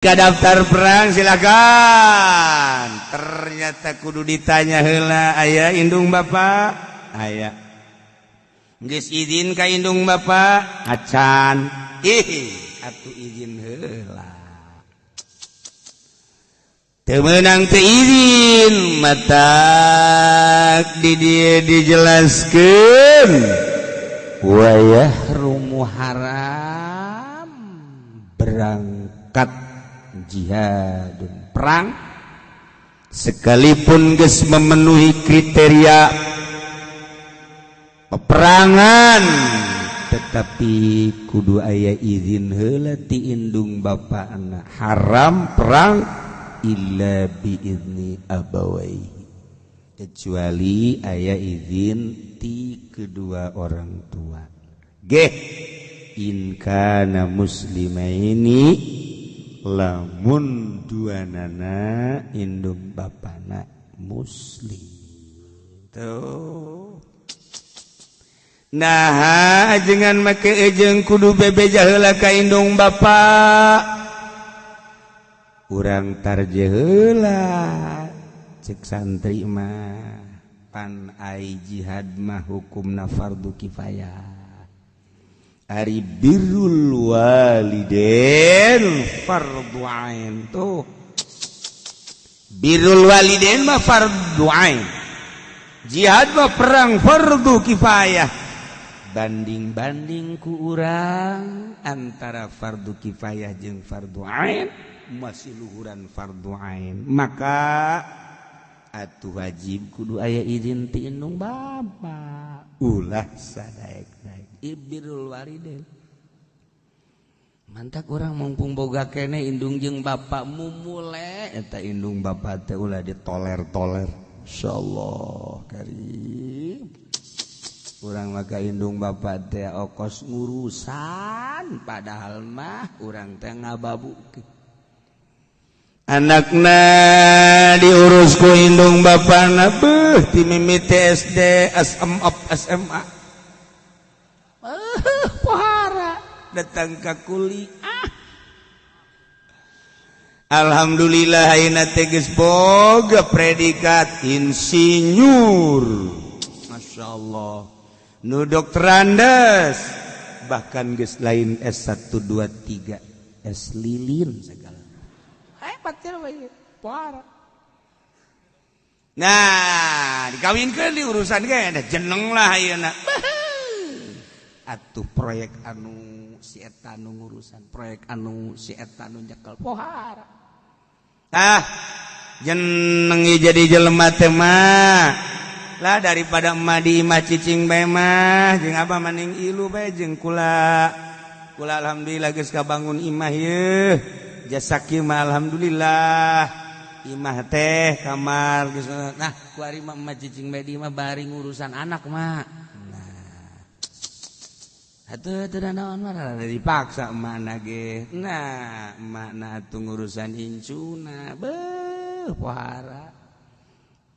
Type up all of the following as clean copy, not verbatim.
Ke daftar perang silakan. Ternyata kudu ditanya heula, aya indung bapak? Aya. Geus izin ka indung bapak? Acan. Atuh izin heula. Teu meunang teu izin, matak di dieu dijelaskeun. Wayah rumu haram berangkat jihadun perang sekalipun geus memenuhi kriteria peperangan tetapi kudu aya izin heula ti indung bapana. Haram perang illa biizni abawaihi, kecuali aya izin ti kedua orang tua. In kana muslimaini, lamun duanana indung bapana muslim. Tuh. Nah, ajengan make ejeng kudu bebeja heula ka indung bapa. Urang tarje heula cek santri mah pan ai jihad mah hukumna fardu kifayah. Ari birrul walidain fardu ain. Tuh, birrul walidain mah fardu ain, jihad mah perang fardu kifayah. Banding-banding ku urang antara fardu kifayah jeung fardu ain, masih luhuran fardu ain, maka atuh wajib kudu aya izin ti indung bapa. Ulah sadaek-daek ibirul walidain. Mantak urang mumpung boga kene indung jeung bapa mumule eta indung bapa teh ulah ditoler-toler. Insyaallah karim. Urang maka indung bapa teh okos ngurusan padahal mah urang teh ngababukeun. Anakna diurus ku indung bapana beuh ti mimiti SD, SMA. Pohara datang ka kuliah. Alhamdulillah ayeuna teh geus boga predikat insinyur. Masyaallah. Nu dokterandes bahkan geus lain S1 2 3, S lilin segala. Nah, dikawinkeun di urusan ge ada jeneng lah ayeuna. Atuh proyek anu si eta nu ngurusan, proyek anu si eta nu nyekel pohara. Jeneng jadi jelema teh mah lah daripada emah di imah cicing bae mah jeung abah maning ilu bae jeung kula alhamdulillah geus kabangun imah yeuh. Jasaki mah alhamdulillah imah teh kamar geus. Nah ku ari mah emah cicing bae di mah bari ngurusan anak mah. Atuh teu naon mah dipaksa emakna ge. Nah emakna atuh ngurusan incuna beuh pohara.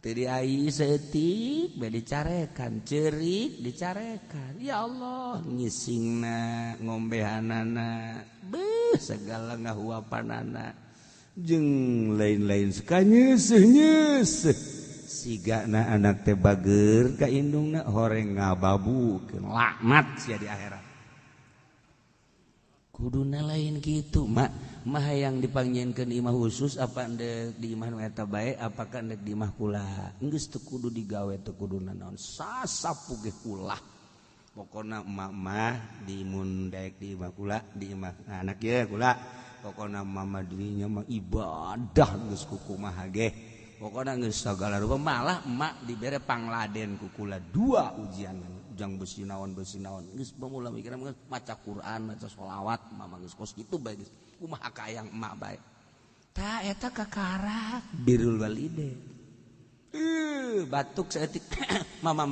Teu diai seutik bae dicarekan, ceurik dicarekan. Ya Allah ngisingna ngombehanana beuh segala ngahuapanana jeung lain-lain sakanyeuseun-nyeuseun. Sigana anak teh bageur ka indungna horeng ngababukeun laknat sia di akhirat. Kuduna lain kitu mah hayang dipanggieunkeun imah khusus apa endek di imah nu eta bae apakah endek di imah kula. Geus teu kudu digawe teu kuduna naon sasapu ge ulah. Pokona emak-emak di mun daek di imah kula di imah anak ye kula. Pokona mama dirinya mah ibadah geus ku kumaha ge. Pokona geus sagala rupa malah emak dibere pangladen ku kula 2 ujian jang beusi naon geus bamula mikiran geus maca Quran maca sholawat mama geus kos kitu bae geus kumaha kayang emak bae tah eta kakarak birrul walidain. Batuk saeutik mama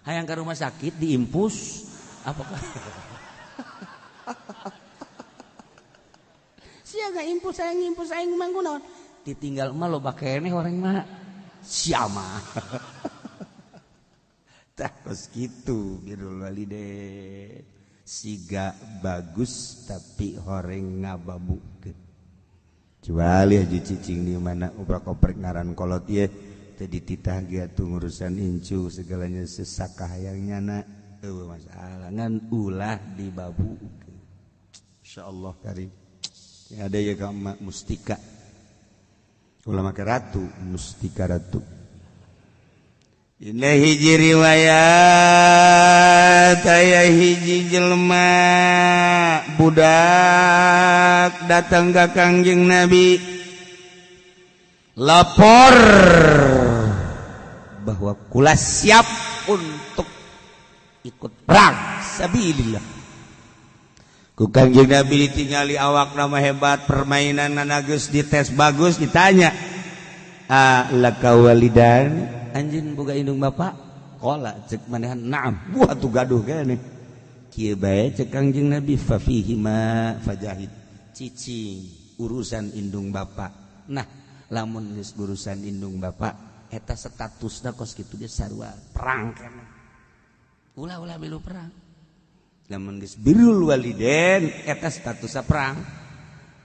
hayang ka rumah sakit diimpus apakah sia ga impus aing manggu naon ditinggal mah loba keneh horeng mah siama. Tah kos kitu birrul walidain. siga bagus tapi horeng ngababukeun kecuali haji cicing di mana ubah koprek ngaran kolot ieu teu dititah ge atuh ngurusan incu segalanya sesakah hayangnya na eueuh masalah ngan ulah dibabukeun insyaallah karim yang ada ya ka mustika ulama ke ratu mustika ratu. Dina hiji riwayat aya hiji jelema budak datang ka Kangjeng Nabi lapor bahwa kula siap untuk ikut perang sabilillah. Ku Kangjeng Nabi ditingali awak nama hebat permainan geus dites bagus ditanya laka walidan anjeun boga indung bapak qala cek manehan naam buah tu gaduh keneh kieu bae cek Kangjeng Nabi fa fihi ma fajahid cicing urusan indung bapak nah lamun geus urusan indung bapak eta statusna kos kitu ge sarua perang keneh ulah-ulah belu perang lamun geus birrul waliden eta statusna perang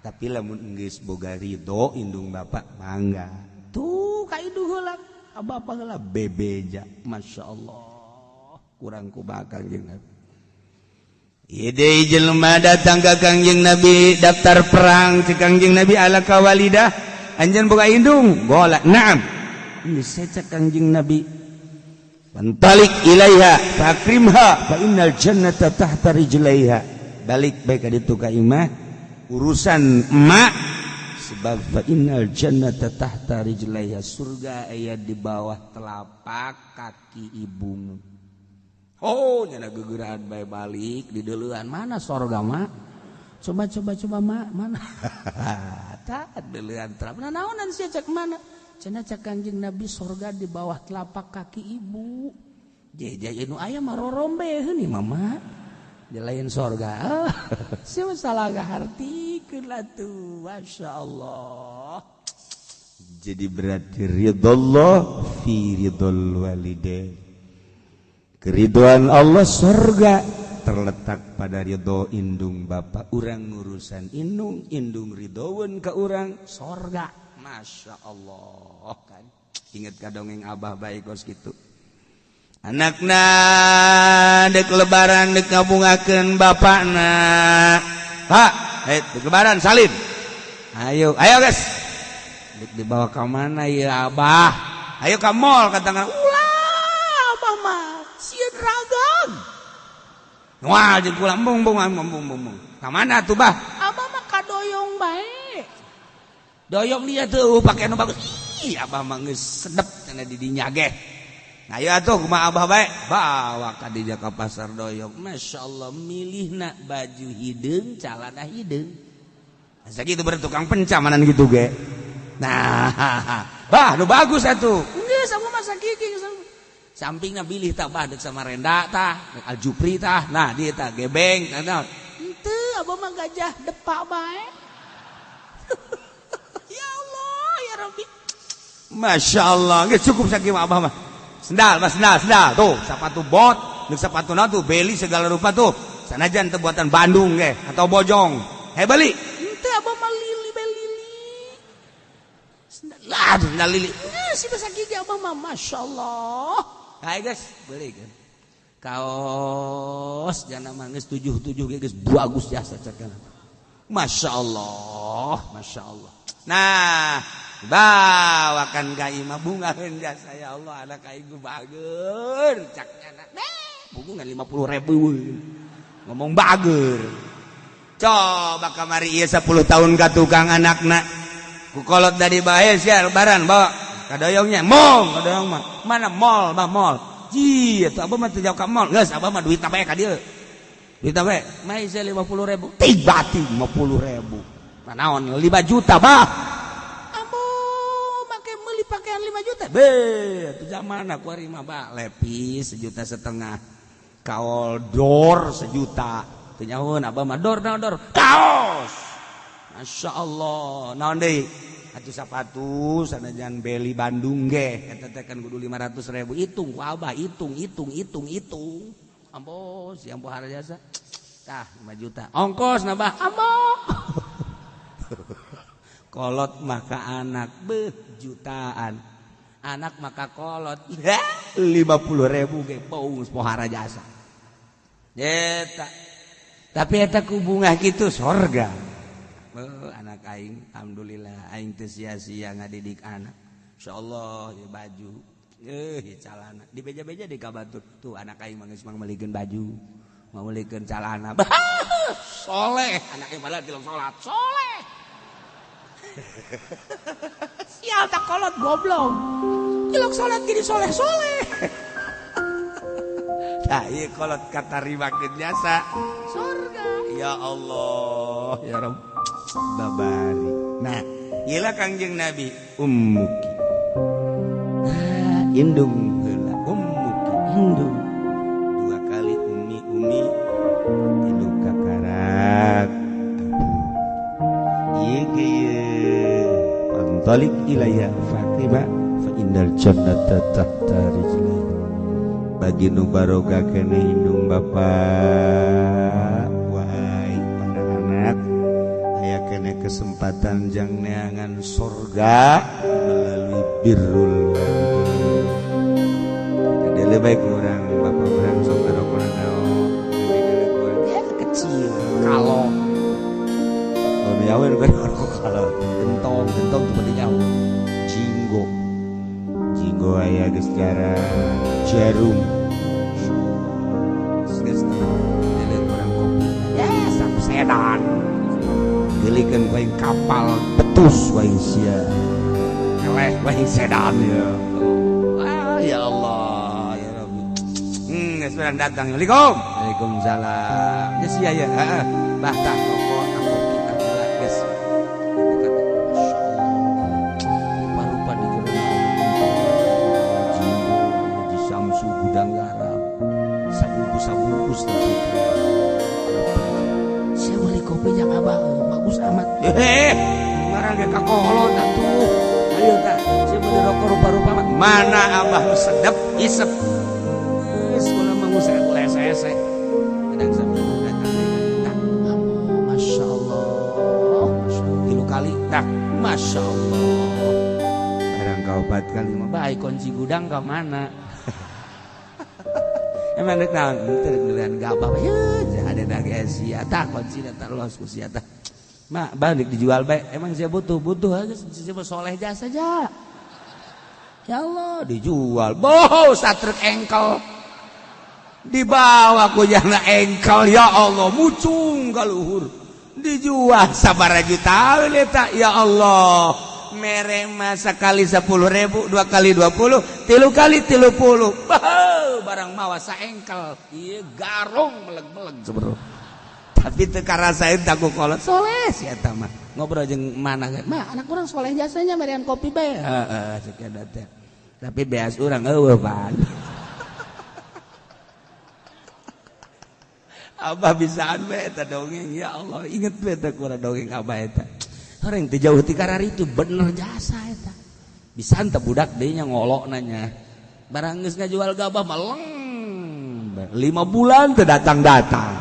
tapi lamun geus boga ridho indung bapak mangga tuh ka indung heula apa lah bebeja masya Allah kurang kumaha Kangjeng Nabi ide jelema datang ke Kangjeng Nabi daftar perang cek Kangjeng Nabi ala kawalidah anjeun boga indung gola naam ini saya cek Kangjeng Nabi pantalik ilaiha fakrimha fa innal jannata tahta rijlaiha balik baik ka ditu ka imah urusan emak sebab fa innal jannata tahta rijlaiha surga aya di bawah telapak kaki ibumu. Oh nya gegeuraan bae balik di deuleuan mana sorga mak? Coba mak mana? Tah deuleuan telapak. Nah naonan sia cek mana? Cenah cek Kangjeng Nabi sorga di bawah telapak kaki ibu. Jeje anu aya mah rorombeheun ieu mama. Di lain sorga siapa salah ngahartikeun lah tuh masya Allah jadi berarti ridallah fi ridul walidain keriduan Allah sorga terletak pada ridho indung bapak urang ngurusan indung ridhoeun ka urang sorga masya Allah kan inget ka dongeng abah bae kos kitu anakna dek lebaran dek ngabungakeun bapakna pak dek lebaran salin ayo guys dek dibawa ke mana ya abah ayo ke mall katanya ulah abah mah sieun ragang wah jeung kula bung ka mana tuh bah abah mah ka doyong bae doyong dia tuh pake anu bagus ih abah mah geus sedep cenah di dinya ge ayo atuh kumaha abah bae bawa ka dinya ka pasar doyong masyaallah milihna baju hideung calana hideung asa kitu berarti tukang pencamanan gitu ge nah bah nu bagus atuh geus abah mah sakiki sampingna bilih tah bah deuk sama renda tah aljupri tah nah dieu tah gebeng tah naon henteu abah mah gajah depa bae ya Allah ya Rabbi masyaallah geus cukup sakieu abah mah sendal tuh sepatu bot nuk sepatuna tuh beli segala rupa tuh sanajan teu buatan Bandung ge atau bojong beli henteu abah mah lili sendal lili si basaki abah mah masyaallah hai guys beli kan kaos jangan mah geus 77 ge geus bagus jasa cekan masyaallah nah bawakan ka imah bungaheun jasa ya Allah anak ka ieu bageur caknya bunga 50.000 ngomong bageur coba kamari ieu 10 tahun ka tukang anakna ku kolot dari bae sia lebaran bawa ka doyongnya mall ka doyong mah mana mall ji atuh abah mah teu jauh ka mall geus abah mah duitna bae ka dieu duitna bae mah sia 50.000 tibati 50.000 naon 5 juta bah pakaian 5 juta be itu zaman aku hari mah ba lepis 1,5 juta kaol dor 1 juta teu nyahoun abah mah dor kaos masya Allah naon deui atuh sapatu sanajan beli Bandung ge eta teh kan kudu 500.000 hitung ku abah hitung ampun si ampuh harajasa tah 5 juta ongkos nambah amok kolot maka anak jutaan anak maka kolot 50.000 ge paus pohara jasa eta tapi eta ku bunga kitu sorga anak aing alhamdulillah aing teu sia-sia ngadidik anak insyaallah ya baju calana di beja-beja di kabatur tuh anak aing mah geus meulikeun baju meulikeun calana soleh anak aing padahal tilong salat soleh sial tak kolot goblok tilong salat jadi soleh-soleh tah ieu kolot katarimakeun jasa surga ya Allah ya Rabb babari nah ieu Kangjeng Nabi ummuki indung heula ummuki indung 2 kali umi tilu kakarak ieu ge pantalik ilayya Fatima fa innal jannata tahta rijli bagi nu barokah keneh indung bapak wahai para anak aya keneh kesempatan jang neangan surga melalui birrul walidain dele baik urang bapak urang sok barokah naon ya kecil kalau nyawer kalau gentong tuh penting nyawa jinggo aya geus jarum geus dele urang kopi ya sampai sedan gelikeun wae kapal petus wae sia eleh wae sedan ya ya Allah ya Rabbi geus barang datang Assalamualaikum Waalaikumsalam ya sia ya heeh bahtah rokok kopi gula geus rupa-rupa di di Samsu gudang garam sabungkus tapi saya beli kopi yang abang bagus amat ngarang ge kakolot atuh ayo tah saya beli rokok rupa-rupa amat mana abah sedep isep geus kula mangusek lese-lese kadang sambil datang Masya Allah tilu kali tak Masya Allah barang kau 4 kali mah baik kunci gudang ke mana emang dek naon teu ngeulean gabah ya ada dage sia tah kunci tak los ku sia tah mak balik dijual bae emang sia butuh aja sia soleh jasa aja ya Allah dijual boh satrek engkel dibawa ku jana engkel ya Allah mucung ka luhur dijual sabaraha juta eta ya Allah mere mah sakali 10.000 2 kali 20 3 kali 30 barang mawa saengkel ieu garong meleg-meleg sabro tapi teu karasaeun tak ku kolot soleh si eta mah ngobrol jeung mana ge mah anak urang soleh jasanya marian kopi bae heeh cek eta teh tapi beas urang eueuh pan Abah bisaan we eta dongeng ya Allah inget we eta kurang dongeng abah eta orang teu jauh ti karari itu bener jasa eta bisaan teh budak deui nya ngolok nanya barang geus ngajual gabah mah leng 5 bulan teu datang-datang